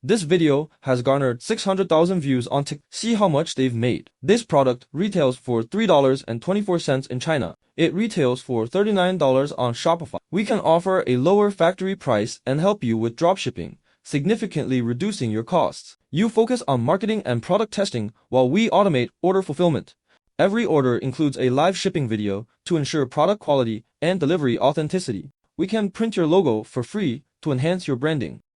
This video has garnered 600,000 views on TikTok. See how much they've made. This product retails for $3.24 in China. It retails for $39 on Shopify. We can offer a lower factory price and help you with dropshipping, significantly reducing your costs. You focus on marketing and product testing while we automate order fulfillment. Every order includes a live shipping video to ensure product quality and delivery authenticity. We can print your logo for free to enhance your branding.